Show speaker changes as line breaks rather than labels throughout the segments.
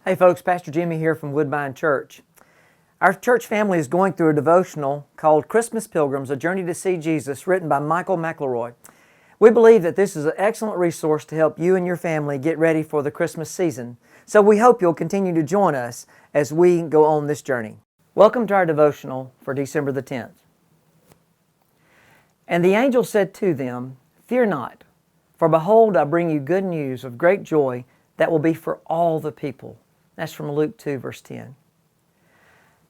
Hey folks, Pastor Jimmy here from Woodbine Church. Our church family is going through a devotional called Christmas Pilgrims, A Journey to See Jesus, written by Michael McElroy. We believe that this is an excellent resource to help you and your family get ready for the Christmas season. So we hope you'll continue to join us as we go on this journey. Welcome to our devotional for December the 10th. And the angel said to them, "Fear not, for behold, I bring you good news of great joy that will be for all the people." That's from Luke 2, verse 10.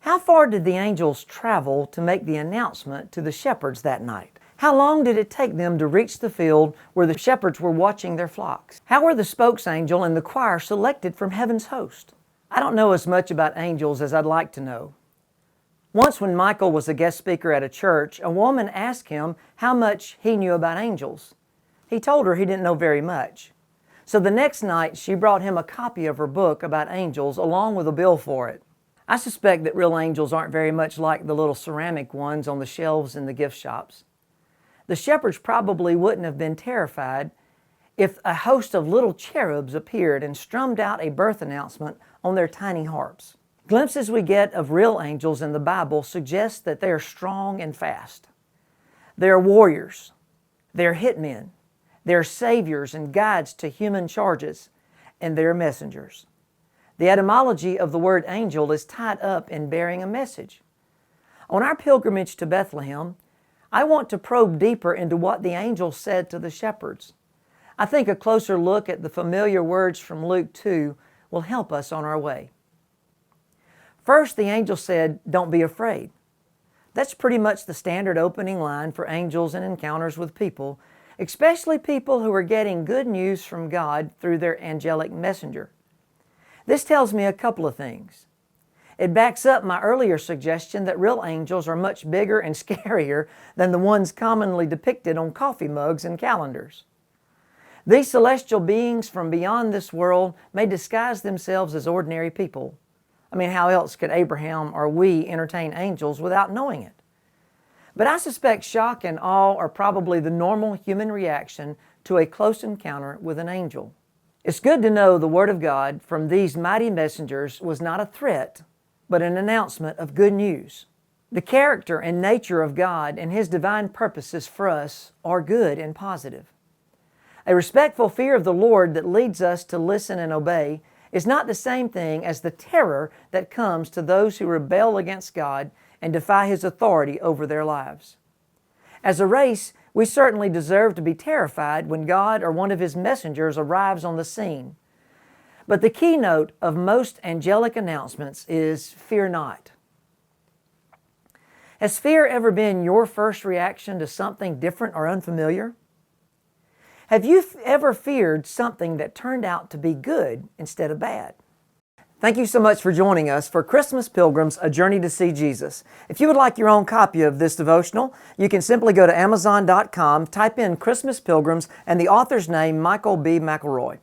How far did the angels travel to make the announcement to the shepherds that night? How long did it take them to reach the field where the shepherds were watching their flocks? How were the spokesangel and the choir selected from heaven's host? I don't know as much about angels as I'd like to know. Once when Michael was a guest speaker at a church, a woman asked him how much he knew about angels. He told her he didn't know very much. So the next night, she brought him a copy of her book about angels along with a bill for it. I suspect that real angels aren't very much like the little ceramic ones on the shelves in the gift shops. The shepherds probably wouldn't have been terrified if a host of little cherubs appeared and strummed out a birth announcement on their tiny harps. Glimpses we get of real angels in the Bible suggest that they are strong and fast. They are warriors. They are hitmen. They're saviors and guides to human charges, and they're messengers. The etymology of the word angel is tied up in bearing a message. On our pilgrimage to Bethlehem, I want to probe deeper into what the angel said to the shepherds. I think a closer look at the familiar words from Luke 2 will help us on our way. First, the angel said, "Don't be afraid." That's pretty much the standard opening line for angels and encounters with people, especially people who are getting good news from God through their angelic messenger. This tells me a couple of things. It backs up my earlier suggestion that real angels are much bigger and scarier than the ones commonly depicted on coffee mugs and calendars. These celestial beings from beyond this world may disguise themselves as ordinary people. I mean, how else could Abraham or we entertain angels without knowing it? But I suspect shock and awe are probably the normal human reaction to a close encounter with an angel. It's good to know the Word of God from these mighty messengers was not a threat, but an announcement of good news. The character and nature of God and His divine purposes for us are good and positive. A respectful fear of the Lord that leads us to listen and obey is not the same thing as the terror that comes to those who rebel against God and defy His authority over their lives. As a race, we certainly deserve to be terrified when God or one of His messengers arrives on the scene. But the keynote of most angelic announcements is fear not. Has fear ever been your first reaction to something different or unfamiliar? Have you ever feared something that turned out to be good instead of bad? Thank you so much for joining us for Christmas Pilgrims, A Journey to See Jesus. If you would like your own copy of this devotional, you can simply go to Amazon.com, type in Christmas Pilgrims, and the author's name, Michael B. McElroy.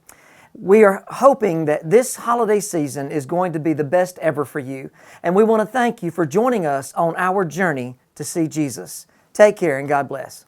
We are hoping that this holiday season is going to be the best ever for you, and we want to thank you for joining us on our journey to see Jesus. Take care and God bless.